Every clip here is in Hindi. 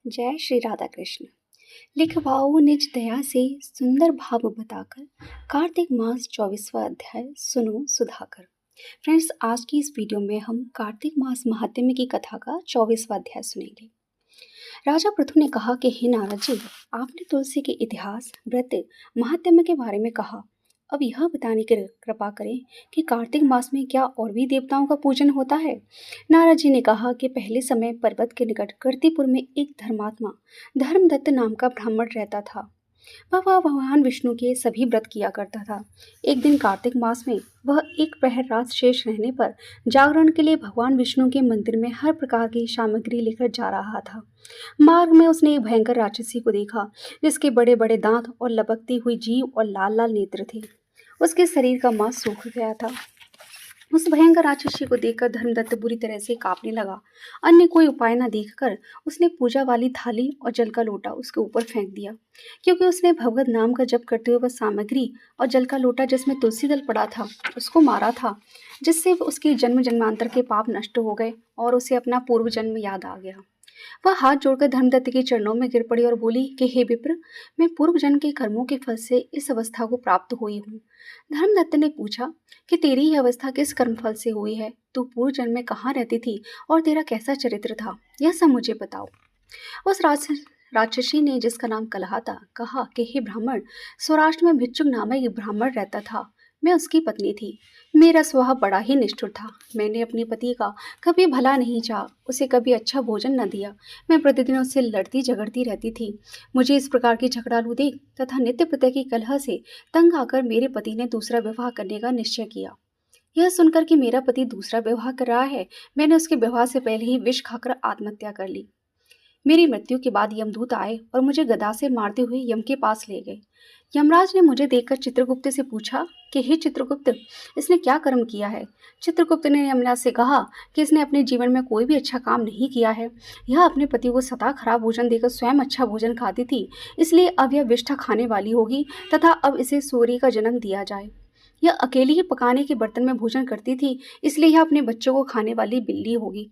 जय श्री राधा कृष्ण। लिखवाओ निज दया से सुंदर भाव बताकर, कार्तिक मास 24वां अध्याय सुनो सुधाकर। फ्रेंड्स, आज की इस वीडियो में हम कार्तिक मास महात्म्य की कथा का 24वां अध्याय सुनेंगे। राजा पृथु ने कहा कि हे नारद जी, आपने तुलसी के इतिहास, व्रत, महात्म्य के बारे में कहा। अब यह बताने की कृपा करें कि कार्तिक मास में क्या और भी देवताओं का पूजन होता है। नारद जी ने कहा कि पहले समय पर्वत के निकट कीर्तिपुर में एक धर्मात्मा धर्मदत्त नाम का ब्राह्मण रहता था। वह भगवान विष्णु के सभी व्रत किया करता था। एक दिन कार्तिक मास में वह एक प्रहर रात शेष रहने पर जागरण के लिए भगवान विष्णु के मंदिर में हर प्रकार की सामग्री लेकर जा रहा था। मार्ग में उसने एक भयंकर राक्षसी को देखा, जिसके बड़े बड़े दांत और लपकती हुई जीभ और लाल लाल नेत्र थे। उसके शरीर का मांस सूख गया था। उस भयंकर राक्षसी को देखकर धर्मदत्त बुरी तरह से कांपने लगा। अन्य कोई उपाय न देखकर उसने पूजा वाली थाली और जल का लोटा उसके ऊपर फेंक दिया, क्योंकि उसने भगवत नाम का जप करते हुए वह सामग्री और जल का लोटा जिसमें तुलसी दल पड़ा था उसको मारा था, जिससे उसके जन्म जन्मांतर के पाप नष्ट हो गए और उसे अपना पूर्व जन्म याद आ गया। वह हाथ जोड़कर धर्मदत्त के चरणों में गिर पड़ी और बोली कि हे विप्र, मैं पूर्व जन्म के कर्मों के फल से इस अवस्था को प्राप्त हुई हूँ। धर्मदत्त ने पूछा कि तेरी यह अवस्था किस कर्म फल से हुई है? तू पूर्व जन्म में कहाँ रहती थी और तेरा कैसा चरित्र था? यह सब मुझे बताओ। उस राक्षसी ने, जिसका नाम कलहा था, कहा कि हे ब्राह्मण, सौराष्ट्र में भिक्षुक नामक एक ब्राह्मण रहता था। मैं उसकी पत्नी थी। मेरा स्वभाव बड़ा ही निष्ठुर था। मैंने अपने पति का कभी भला नहीं चाहा, उसे कभी अच्छा भोजन न दिया। मैं प्रतिदिन उससे लड़ती झगड़ती रहती थी। मुझे इस प्रकार की झगड़ालू देख तथा नित्य प्रत्येक की कलह से तंग आकर मेरे पति ने दूसरा विवाह करने का निश्चय किया। यह सुनकर कि मेरा पति दूसरा विवाह कर रहा है, मैंने उसके विवाह से पहले ही विष खाकर आत्महत्या कर ली। मेरी मृत्यु के बाद यमदूत आए और मुझे गदा से मारते हुए यम के पास ले गए। यमराज ने मुझे देखकर चित्रगुप्त से पूछा कि हे चित्रगुप्त, इसने क्या कर्म किया है? चित्रगुप्त ने यमराज से कहा कि इसने अपने जीवन में कोई भी अच्छा काम नहीं किया है। यह अपने पति को सदा खराब भोजन देकर स्वयं अच्छा भोजन खाती थी, इसलिए अब यह विष्ठा खाने वाली होगी तथा अब इसे सूर्य का जन्म दिया जाए। यह अकेली ही पकाने के बर्तन में भोजन करती थी, इसलिए यह अपने बच्चों को खाने वाली बिल्ली होगी।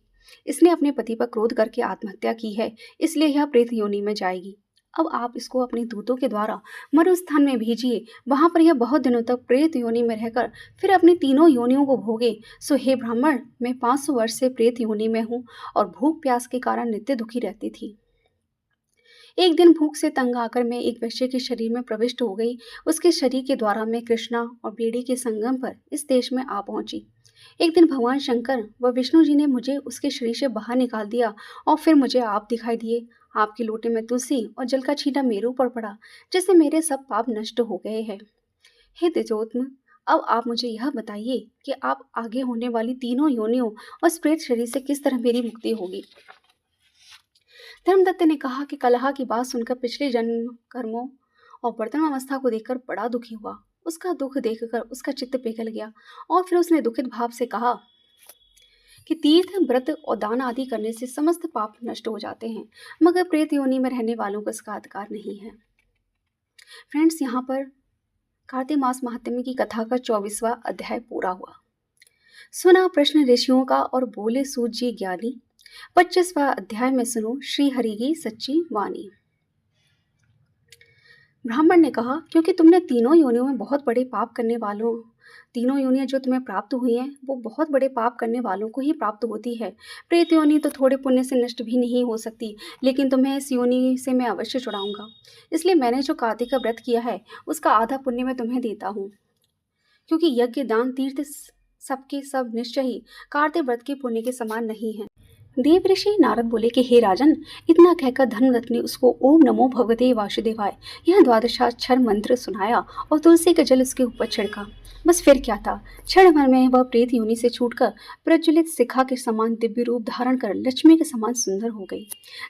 इसने अपने पति पर क्रोध करके आत्महत्या की है, इसलिए यह प्रेत योनि में जाएगी। अब आप इसको अपने दूतों के द्वारा मरुस्थान में भेजिए। वहां पर यह बहुत दिनों तक प्रेत योनि में रहकर फिर अपनी तीनों योनियों को भोगे। सो हे ब्राह्मण, मैं 500 वर्ष से प्रेत योनि में हूँ और भूख प्यास के कारण नित्य दुखी रहती थी। एक दिन भूख से तंग आकर मैं एक वैश्य के शरीर में प्रविष्ट हो गई। उसके शरीर के द्वारा मैं कृष्णा और बेड़ी के संगम पर इस देश में आ पहुंची। एक दिन भगवान शंकर व विष्णु जी ने मुझे उसके शरीर से बाहर निकाल दिया और फिर मुझे आप दिखाई दिए। आपके लोटे में तुलसी और जल का छींटा मेरे ऊपर पड़ा, जिससे मेरे सब पाप नष्ट हो गए हैं। हे द्विजोत्तम, अब आप मुझे यह बताइए कि आप आगे होने वाली तीनों योनियों और इस प्रेत शरीर से किस तरह मेरी मुक्ति होगी। धर्मदत्त ने कहा कि कलहा की बात सुनकर पिछले जन्म कर्मों और वर्तमान अवस्था को देखकर बड़ा दुखी हुआ। उसका दुख देखकर उसका चित्त पिघल गया और फिर उसने दुखित भाव से कहा कि तीर्थ, व्रत और दान आदि करने से समस्त पाप नष्ट हो जाते हैं, मगर प्रेत योनि में रहने वालों को इसका अधिकार नहीं है। फ्रेंड्स, यहाँ पर कार्तिक मास महात्म्य की कथा का 24वां अध्याय पूरा हुआ। सुना प्रश्न ऋषियों का और बोले सूत जी ज्ञानी। 25वां अध्याय में सुनो श्री हरि की सच्ची वाणी। ब्राह्मण ने कहा, क्योंकि तुमने तीनों योनियों में बहुत बड़े पाप करने वालों, तीनों योनियां जो तुम्हें प्राप्त हुई हैं वो बहुत बड़े पाप करने वालों को ही प्राप्त होती है। प्रेत योनि तो थोड़े पुण्य से नष्ट भी नहीं हो सकती, लेकिन तुम्हें इस योनि से मैं अवश्य छुड़ाऊंगा। इसलिए मैंने जो कार्तिक का व्रत किया है उसका आधा पुण्य मैं तुम्हें देता हूँ, क्योंकि यज्ञ, दान, तीर्थ सबके सब निश्चय ही कार्तिक व्रत के पुण्य के समान नहीं है। देव ऋषि नारद बोले कि हे राजन, इतना कहकर धर्मदत्त ने उसको ओम नमो भगवते वासुदेवाय यह द्वादशाक्षर मंत्र सुनाया और तुलसी का जल उसके ऊपर छिड़का। बस फिर क्या था, क्षण भर में वह प्रेत योनि से छूटकर प्रज्वलित शिखा के समान दिव्य रूप धारण कर लक्ष्मी के समान सुंदर हो गई।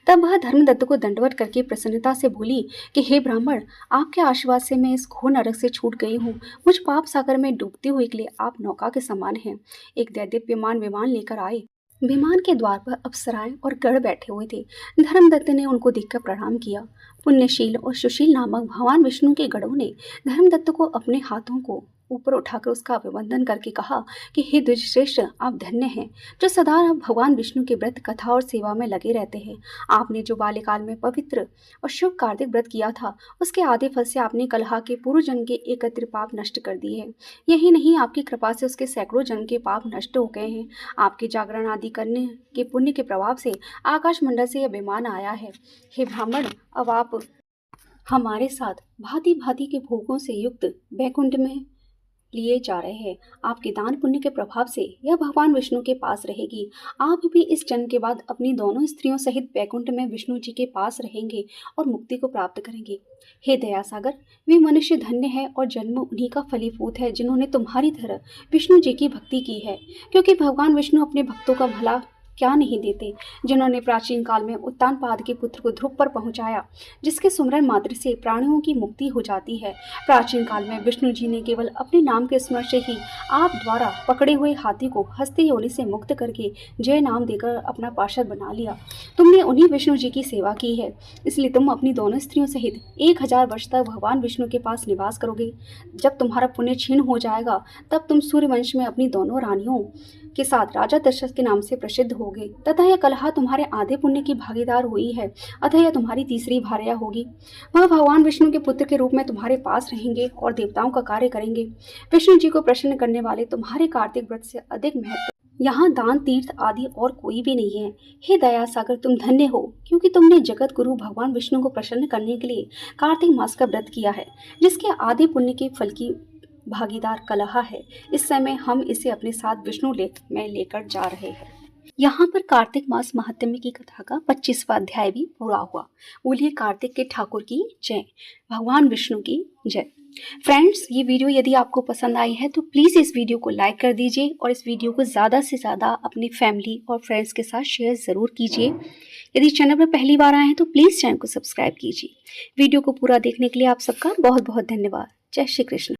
तब वह धर्मदत्त को दंडवत करके प्रसन्नता से बोली कि हे ब्राह्मण, आपके आशीर्वाद से मैं इस घोर नरक से छूट गई हूँ। मुझ पाप सागर में डूबती हुई के लिए आप नौका के समान हैं। एक दैदीप्यमान विमान लेकर आए। विमान के द्वार पर अप्सराएं और गण बैठे हुए थे। धर्मदत्त ने उनको देखकर प्रणाम किया। पुण्यशील और सुशील नामक भगवान विष्णु के गणों ने धर्मदत्त को अपने हाथों को ऊपर उठाकर उसका अभिवंदन करके कहा कि हे द्विजश्रेष्ठ, आप धन्य हैं जो सदा भगवान विष्णु के व्रत कथा और सेवा में लगे रहते हैं। आपने जो बाल्यकाल में पवित्र और शुभ कार्तिक व्रत किया था, उसके आधे फल से आपने कलहा के पूर्व जन्म के एकत्र पाप नष्ट कर दिए हैं। यही नहीं, आपकी कृपा से उसके सैकड़ों जन्म के पाप नष्ट हो गए हैं। आपके जागरण आदि करने के पुण्य के प्रभाव से आकाश मंडल से यह विमान आया है। हे ब्राह्मण, अब आप हमारे साथ भांति भांति के भोगों से युक्त बैकुंठ में लिए जा रहे हैं। आपके दान पुण्य के प्रभाव से यह भगवान विष्णु के पास रहेगी। आप भी इस जन्म के बाद अपनी दोनों स्त्रियों सहित बैकुंठ में विष्णु जी के पास रहेंगे और मुक्ति को प्राप्त करेंगे। हे दयासागर, वे मनुष्य धन्य है और जन्म उन्हीं का फलीभूत है जिन्होंने तुम्हारी तरह विष्णु जी की भक्ति की है, क्योंकि भगवान विष्णु अपने भक्तों का भला क्या नहीं देते। जिन्होंने प्राचीन काल में उत्तानपाद के पुत्र को ध्रुव पर पहुंचाया, जिसके सुमरन मात्र से प्राणियों की मुक्ति हो जाती है। प्राचीन काल में विष्णु जी ने केवल अपने नाम के स्मरण से ही आप द्वारा पकड़े हुए हाथी को हस्ती योनि से मुक्त करके जय नाम देकर अपना पार्षद बना लिया। तुमने उन्हीं विष्णु जी की सेवा की है, इसलिए तुम अपनी दोनों स्त्रियों सहित 1000 वर्ष तक भगवान विष्णु के पास निवास करोगे। जब तुम्हारा पुण्य क्षीण हो जाएगा, तब तुम सूर्यवंश में अपनी दोनों रानियों के साथ राजा दशरथ के नाम से प्रसिद्ध होगे, तथा यह कलहा तुम्हारे आधे पुण्य की भागीदार हुई है, अतः यह तुम्हारी तीसरी भार्या होगी। वह भगवान विष्णु के पुत्र के रूप में तुम्हारे पास रहेंगे और देवताओं का कार्य करेंगे। विष्णु जी को प्रसन्न करने वाले तुम्हारे कार्तिक व्रत से अधिक महत्व यहाँ दान तीर्थ आदि और कोई भी नहीं है। हे दया सागर, तुम धन्य हो, क्योंकि तुमने जगत गुरु भगवान विष्णु को प्रसन्न करने के लिए कार्तिक मास का व्रत किया है, जिसके आधे पुण्य के फल की भागीदार कलहा है। इस समय हम इसे अपने साथ विष्णु लेख में लेकर जा रहे हैं। यहाँ पर कार्तिक मास महात्म्य की कथा का 25वां अध्याय भी पूरा हुआ। बोलिए कार्तिक के ठाकुर की जय, भगवान विष्णु की जय। फ्रेंड्स, ये वीडियो यदि आपको पसंद आई है तो प्लीज़ इस वीडियो को लाइक कर दीजिए और इस वीडियो को ज़्यादा से ज़्यादा अपनी फैमिली और फ्रेंड्स के साथ शेयर ज़रूर कीजिए। यदि चैनल पर पहली बार आए हैं तो प्लीज़ चैनल को सब्सक्राइब कीजिए। वीडियो को पूरा देखने के लिए आप सबका बहुत बहुत धन्यवाद। जय श्री कृष्ण।